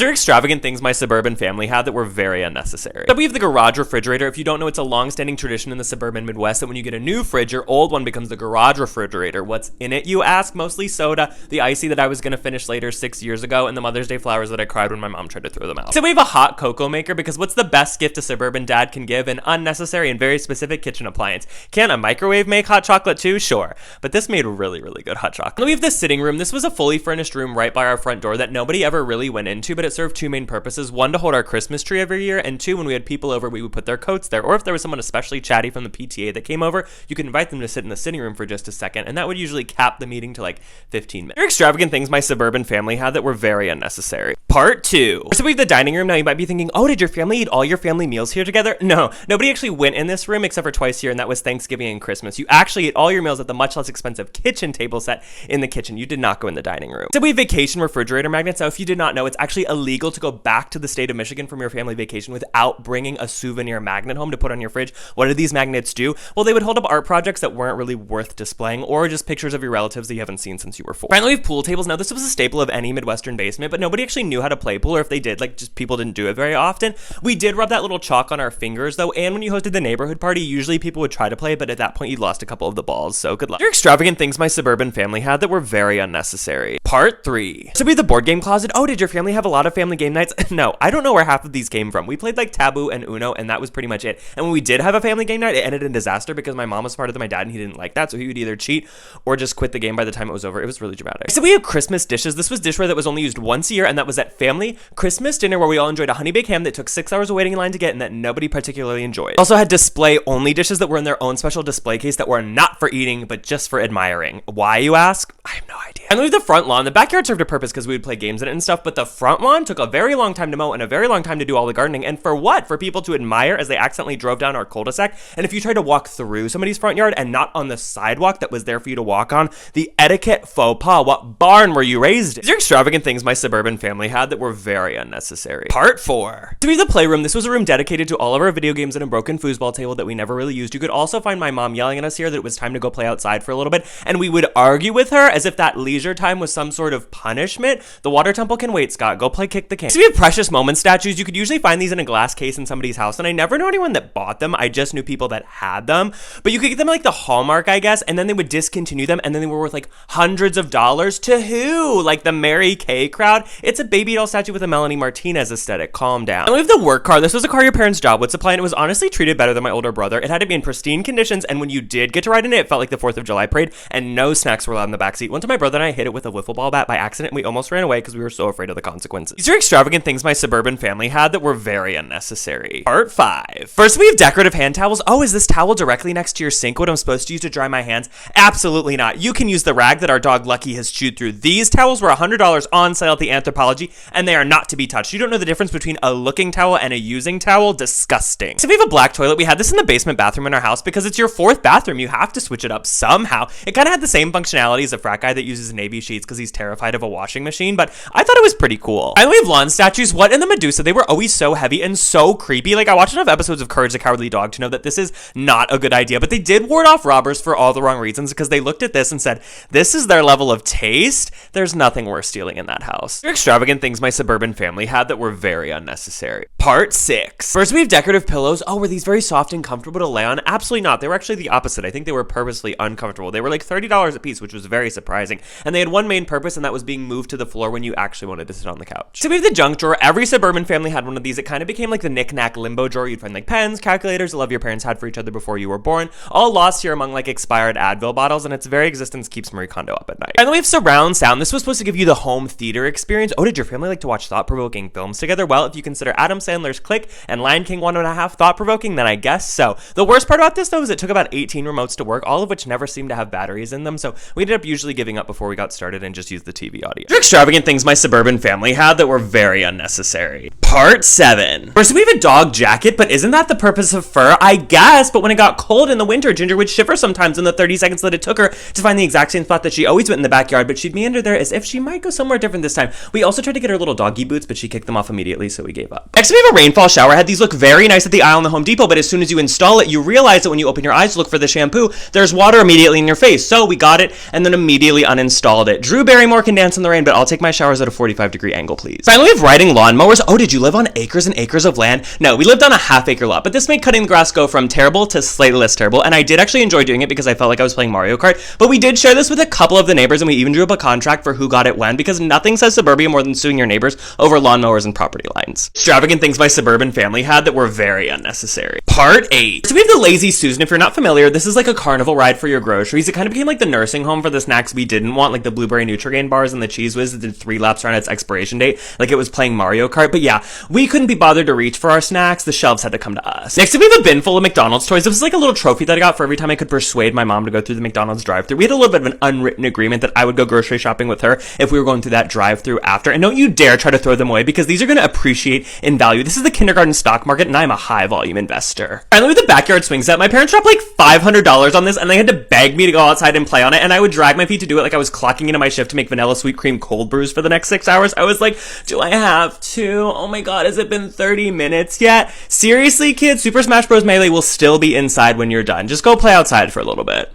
There are extravagant things my suburban family had that were very unnecessary. So we have the garage refrigerator. If you don't know, it's a long-standing tradition in the suburban Midwest that when you get a new fridge, your old one becomes the garage refrigerator. What's in it, you ask? Mostly soda, the icy that I was going to finish later 6 years ago, and the Mother's Day flowers that I cried when my mom tried to throw them out. So we have a hot cocoa maker because what's the best gift a suburban dad can give? An unnecessary and very specific kitchen appliance. Can a microwave make hot chocolate too? Sure. But this made really, really good hot chocolate. And we have the sitting room. This was a fully furnished room right by our front door that nobody ever really went into, but it served two main purposes. One, to hold our Christmas tree every year, and two, when we had people over, we would put their coats there. Or if there was someone especially chatty from the PTA that came over, you could invite them to sit in the sitting room for just a second, and that would usually cap the meeting to like 15 minutes. There are extravagant things my suburban family had that were very unnecessary. Part 2. So we have the dining room. Now you might be thinking, oh, did your family eat all your family meals here together? No, nobody actually went in this room except for twice a year, and that was Thanksgiving and Christmas. You actually ate all your meals at the much less expensive kitchen table set in the kitchen. You did not go in the dining room. So we have vacation refrigerator magnets. Now, if you did not know, it's actually illegal to go back to the state of Michigan from your family vacation without bringing a souvenir magnet home to put on your fridge. What did these magnets do? Well, they would hold up art projects that weren't really worth displaying, or just pictures of your relatives that you haven't seen since you were 4. Finally, we have pool tables. Now, this was a staple of any Midwestern basement, but nobody actually knew how to play pool, or if they did, like, just people didn't do it very often. We did rub that little chalk on our fingers, though, and when you hosted the neighborhood party, usually people would try to play, but at that point, you'd lost a couple of the balls, so good luck. There are extravagant things my suburban family had that were very unnecessary. Part 3. So we have the board game closet. Oh, did your family have a lot of family game nights? No, I don't know where half of these came from. We played like Taboo and Uno, and that was pretty much it. And when we did have a family game night, it ended in disaster because my mom was smarter than my dad and he didn't like that, so he would either cheat or just quit the game by the time it was over. It was really dramatic. So we have Christmas dishes. This was dishware that was only used once a year, and that was at family Christmas dinner where we all enjoyed a honey baked ham that took 6 hours of waiting in line to get and that nobody particularly enjoyed. Also had display only dishes that were in their own special display case that were not for eating but just for admiring. Why, you ask? I have no idea. And we have the front lawn. The backyard served a purpose because we would play games in it and stuff, but the front lawn took a very long time to mow and a very long time to do all the gardening. And for what? For people to admire as they accidentally drove down our cul-de-sac. And if you tried to walk through somebody's front yard and not on the sidewalk that was there for you to walk on, the etiquette faux pas. What barn were you raised in? These are extravagant things my suburban family had that were very unnecessary. Part 4. So we have the playroom. This was a room dedicated to all of our video games and a broken foosball table that we never really used. You could also find my mom yelling at us here that it was time to go play outside for a little bit, and we would argue with her as if that leisure time was some sort of punishment. The water temple can wait, Scott. Go play kick the can. So we have precious moment statues. You could usually find these in a glass case in somebody's house, and I never knew anyone that bought them. I just knew people that had them, but you could get them like the Hallmark, I guess, and then they would discontinue them, and then they were worth like hundreds of dollars to who? Like the Mary Kay crowd? It's a baby doll statue with a Melanie Martinez aesthetic. Calm down. And we have the work car. This was a car your parents' job would supply, and it was honestly treated better than my older brother. It had to be in pristine conditions, and when you did get to ride in it, it felt like the 4th of July parade, and no snacks were allowed in the backseat. One time my brother and I hit it with a wiffle ball bat by accident, and we almost ran away because we were so afraid of the consequences. These are extravagant things my suburban family had that were very unnecessary. Part 5. First, we have decorative hand towels. Oh, is this towel directly next to your sink what I'm supposed to use to dry my hands? Absolutely not. You can use the rag that our dog Lucky has chewed through. These towels were $100 on sale at the Anthropology, and they are not to be touched. You don't know the difference between a looking towel and a using towel? Disgusting. So we have a black toilet. We had this in the basement bathroom in our house because it's your 4th bathroom. You have to switch it up somehow. It kind of had the same functionality as a frat guy that uses navy sheets because he's terrified of a washing machine, but I thought it was pretty cool. And we have lawn statues. What in the Medusa? They were always so heavy and so creepy. Like, I watched enough episodes of Courage the Cowardly Dog to know that this is not a good idea, but they did ward off robbers for all the wrong reasons because they looked at this and said, this is their level of taste. There's nothing worth stealing in that house. They're extravagant things my suburban family had that were very unnecessary. Part 6. First, we have decorative pillows. Oh, were these very soft and comfortable to lay on? Absolutely not. They were actually the opposite. I think they were purposely uncomfortable. They were like $30 a piece, which was very surprising. And they had one main purpose, and that was being moved to the floor when you actually wanted to sit on the couch. So we have the junk drawer. Every suburban family had one of these. It kind of became like the knick-knack limbo drawer. You'd find like pens, calculators, the love your parents had for each other before you were born, all lost here among like expired Advil bottles, and its very existence keeps Marie Kondo up at night. And then we have surround sound. This was supposed to give you the home theater experience. Oh, did your family like to watch thought-provoking films together? Well, if you consider Adam Sandler's Click and Lion King 1.5 thought-provoking, then I guess so. The worst part about this, though, is it took about 18 remotes to work, all of which never seemed to have batteries in them, so we ended up usually giving up before we got started and just used the TV audio. Extravagant things my suburban family had that were very unnecessary. Part 7. First, we have a dog jacket, but isn't that the purpose of fur? I guess, but when it got cold in the winter, Ginger would shiver sometimes in the 30 seconds that it took her to find the exact same spot that she always went in the backyard, but she'd meander there as if she might go somewhere different this time. We also tried to get her little doggy boots, but she kicked them off immediately, so we gave up. Next, we we have a rainfall shower head. These look very nice at the aisle in the Home Depot, but as soon as you install it, you realize that when you open your eyes to look for the shampoo, there's water immediately in your face. So we got it and then immediately uninstalled it. Drew Barrymore can dance in the rain, but I'll take my showers at a 45-degree angle, please. Finally, we have riding lawnmowers. Oh, did you live on acres and acres of land? No, we lived on a half-acre lot, but this made cutting the grass go from terrible to slightly less terrible, and I did actually enjoy doing it because I felt like I was playing Mario Kart, but we did share this with a couple of the neighbors, and we even drew up a contract for who got it when, because nothing says suburbia more than suing your neighbors over lawnmowers and property lines. Extravagant things my suburban family had that were very unnecessary. Part 8. So we have the Lazy Susan. If you're not familiar, this is like a carnival ride for your groceries. It kind of became like the nursing home for the snacks we didn't want, like the blueberry Nutrigrain bars and the Cheese Whiz that did 3 laps around its expiration date, like it was playing Mario Kart. But yeah, we couldn't be bothered to reach for our snacks. The shelves had to come to us. Next, we have a bin full of McDonald's toys. This was like a little trophy that I got for every time I could persuade my mom to go through the McDonald's drive-thru. We had a little bit of an unwritten agreement that I would go grocery shopping with her if we were going through that drive-thru after. And don't you dare try to throw them away because these are going to appreciate in value. This is the kindergarten stock market and I'm a high volume investor. Finally, with the backyard swing set, my parents dropped like $500 on this and they had to beg me to go outside and play on it, and I would drag my feet to do it like I was clocking into my shift to make vanilla sweet cream cold brews for the next 6 hours. I was like, do I have to? Oh my god, has it been 30 minutes yet? Seriously, kids, Super Smash Bros. Melee will still be inside when you're done. Just go play outside for a little bit.